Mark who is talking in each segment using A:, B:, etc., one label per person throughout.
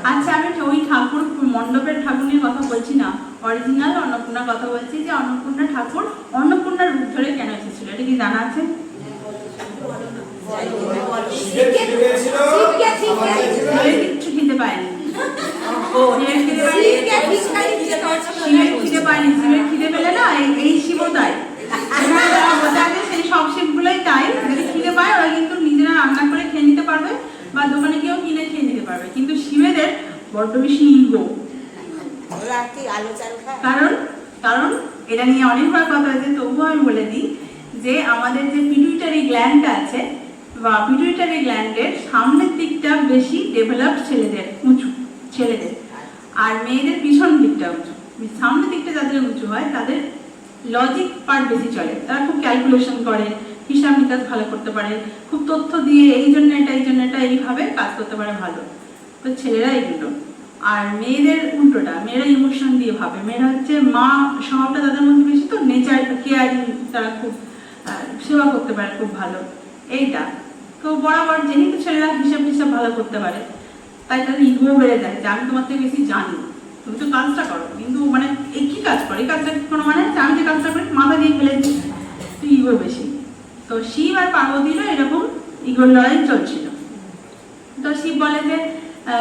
A: আচ্ছা, আমি ওই ঠাকুর মণ্ডপের ঠাকুর নিয়ে কথা বলছি না, অরিজিনাল অন্নপূর্ণার কথা বলছি। যে অন্নপূর্ণা ঠাকুর অন্নপূর্ণার রূপ ধরে কেন এসেছিল, এটা কি জানা আছে? কিচ্ছু খেতে পায়নি, খিদে পায়নি। শিবের খিদে পেলে না এই শিবতাই, সেই সব শিবগুলোই তাই, যদি খিদে পায় ওরা কিন্তু নিজেরা রান্না করে খেয়ে নিতে পারবে বা দোকানে গিয়েও কিনে খেয়ে নিতে পারবে। কিন্তু শিবেদের বড্ড বেশি ইগো। কারণ কারণ এটা নিয়ে অনেকবার কথা আছে, তবুও আমি বলে দিই যে আমাদের যে পিটুইটারি গ্ল্যান্ডটা আছে বা পিটুইটারি গ্ল্যান্ডের সামনের দিকটা বেশি ডেভেলপড ছেলেদের, উঁচু ছেলেদের, আর মেয়েদের পিছন দিকটা উঁচু। সামনের দিকটা যাদের উঁচু হয় তাদের লজিক পার্ট বেশি চলে, তারা খুব ক্যালকুলেশন করে, হিসাব নিকাশ ভালো করতে পারে, খুব তথ্য দিয়ে এই জন্য এটা এইভাবে কাজ করতে পারে ভালো। তো ছেলেরা এগুলো, আর মেয়েদের উল্টোটা, মেয়েরা ইমোশন দিয়ে ভাবে। মেয়েরা হচ্ছে মা স্বভাবটা তাদের মধ্যে বেশি, তো নেচার কেয়ারিং, তারা খুব সেবা করতে পারে খুব ভালো এইটা। তো বরাবর যেহেতু ছেলেরা হিসাব ভালো করতে পারে, তাই তাদের ইগো বেড়ে যায় যে আমি তোমার থেকে বেশি জানি, তুমি তো কাজটা করো, কিন্তু মানে এই কি কাজ করো, এই কাজটা কোনো মানে হচ্ছে আমি যে কাজটা করি মাথা দিয়ে ফেলে দিই, তো ইগো বেশি। তো শিব আর পার্বতীরও এরকম ইগোর লড়াই চলছিল। তো শিব বলে যে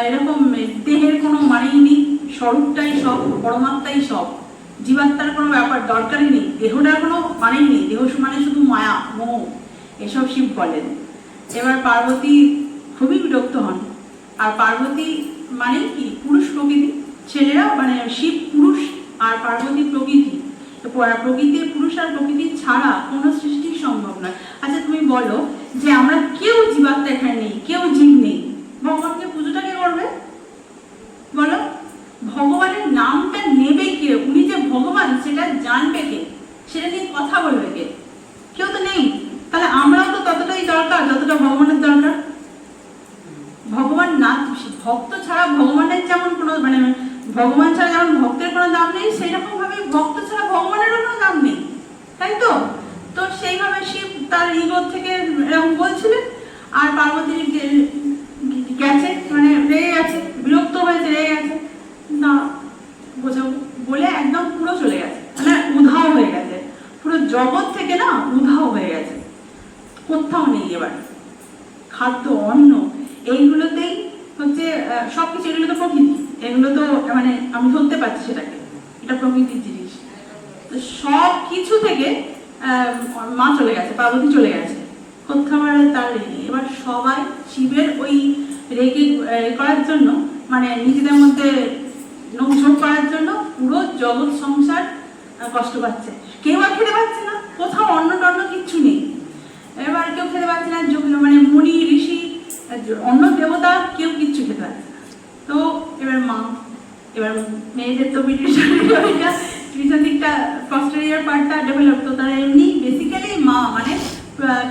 A: এরকম দেহের কোনো মানেই নেই, স্বরূপটাই সব, পরমাত্মাই সব, জীবাত্মার কোনো ব্যাপার দরকারই নেই, দেহটার কোনো মানেই নেই, দেহ মানে শুধু মায়া মোহ, এসব শিব বলেন। এবার পার্বতী খুবই বিরক্ত হন। আর পার্বতী মানে কি পুরুষ প্রকৃতি, ছেলেরা মানে শিব পুরুষ আর পার্বতী প্রকৃতি। প্রকৃতির পুরুষ আর প্রকৃতি ছাড়া কোনো সৃষ্টি সম্ভব নয়। আচ্ছা তুমি বলো যে আমরা কেউ জীবাত্মা এখানে নেই, কেউ জীব নেই, ভগবানকে পুজোটা কে করবে বলো? ভগবানের নামটা নেবে কে? উনি যে ভগবান সেটা জানবে কে? সেটা নিয়ে কথা বলবে কে? কেউ তো নেই। তাহলে আমরাও তো ততটাই দরকার যতটা ভগবানের দরকার। ভগবান না, ভক্ত ছাড়া ভগবানের যেমন কোনো মানে ভগবান ছাড়া যেমন ভক্তের কোনো দাম নেই, সেই রকম ভাবে ভক্ত ছাড়া ভগবানেরও কোনো দাম নেই, তাই তো? তো সেইভাবে শিব তার ইগো থেকে এরকম বলছিলেন। আর পার্বতী গেছে, মানে রেগে গেছে, বিরক্ত হয়েছে, রেগে গেছে, না বোঝাবো বলে একদম পুরো চলে গেছে, মানে উধাও হয়ে গেছে, পুরো জগৎ থেকে না উধাও হয়ে গেছে, কোথাও নেই। এবার খাদ্য অন্ন এইগুলোতেই হচ্ছে সবকিছু, এগুলো তো প্রকৃতি, এগুলো তো মানে আমি ধরতে পারছি সেটাকে, এটা প্রকৃতির জিনিস। তো সব কিছু থেকে মা চলে গেছে, পার্বতী চলে গেছে, কোথাও তার নেই। এবার সবাই শিবের ওই রেগে করার জন্য, মানে নিজেদের মধ্যে নোকঝোঁক করার জন্য পুরো জগৎ সংসার কষ্ট পাচ্ছে। কেউ আর খেতে পাচ্ছে না, কোথাও অন্ন টন্ন কিচ্ছু নেই। এবার কেউ খেতে পাচ্ছে না, মানে মুনি ঋষি অন্য দেবতা কেউ কিচ্ছু খেতে পাচ্ছে না। তো এবার মা, এবার মেয়েদের তো পিছন দিকটা পস্টেরিয়র পার্টটা ডেভেলপ, তো তারা এমনি বেসিক্যালি মা মানে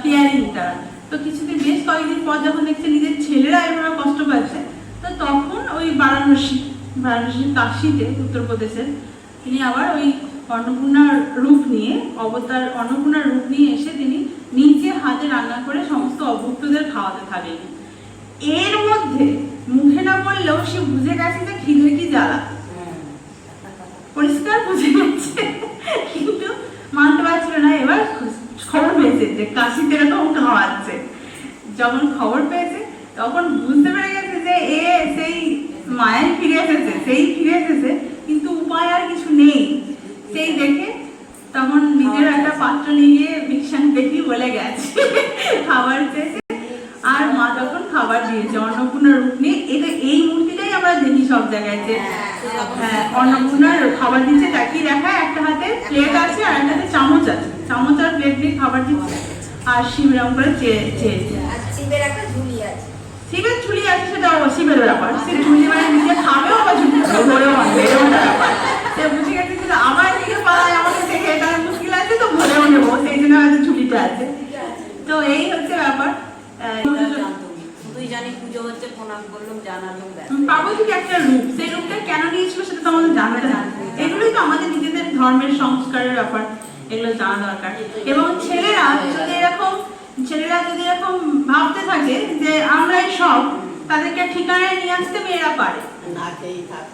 A: কেয়ারিং তারা। তো কিছুদিন বেশ কয়েকদিন পর যখন দেখছে নিজের ছেলেরা এভাবে কষ্ট পাচ্ছে, তো তখন ওই বারাণসী কাশীতে উত্তরপ্রদেশের তিনি আবার ওই অন্নপূর্ণার রূপ নিয়ে অবতার, অন্নপূর্ণার রূপ নিয়ে এসে তিনি নিজে হাতে রান্না করে সমস্ত অভুক্তদের খাওয়াতে থাকেন। এর মধ্যে মুখে না বললেও সে বুঝে গেছে যে খিদে কি জ্বালা, পরিষ্কার বুঝে গেছে, কিন্তু মানতে পারছিল না। এবার খবর পেয়েছে যে কাশিতে এরকম খাওয়াচ্ছে, যখন খবর পেয়েছে তখন বুঝতে পেরে গেছে যে এ সেই মায়ায় ফিরে এসেছে, কিন্তু উপায় আর কিছু নেই। সেই দেখে তখন নিজের একটা পাত্র নিয়ে ভিক্ষান দেখি বলে গেছে খাবার চেয়েছে, আর মা তখন খাবার দিয়েছে অন্নপূর্ণার রূপ নিয়ে। এটা এই মূর্তিটাই আমরা দেখি সব জায়গায়, যে অন্নপূর্ণার খাবার দিচ্ছে, তাকিয়ে দেখায় একটা হাতে প্লেট আছে আর একটা হাতে চামচ আছে, চামচ আর প্লেট দিয়ে খাবার দিচ্ছে, আর শিবরাম করে চেয়েছে। শিবের ঝুলি আছে, সেটা শিবের ব্যাপার, সে ঝুলি মানে নিজে খাবেও বা ঝুলি ভরেও আনবে, সে বুঝে গেছে যে আমার দিকে পাড়ায় আমাকে দেখে এটা মুশকিল আছে, তো ভরেও নেবো, সেই জন্য হয়তো ঝুলিটা আছে। তো এই হচ্ছে ব্যাপার। পার্বতীকে একটা রূপ, সেই রূপটা কেন নিয়েছিল সেটা তো আমাদের জানতে হবে। এগুলোই তো আমাদের নিজেদের ধর্মের সংস্কারের ব্যাপার, এগুলো জানা দরকার। এবং ছেলেরা যদি এরকম ভাবতে থাকে যে আমরাই সব, তাদেরকে ঠিকানায় নিয়ে আসতে মেয়েরা পারে।
B: না খেয়েই থাক।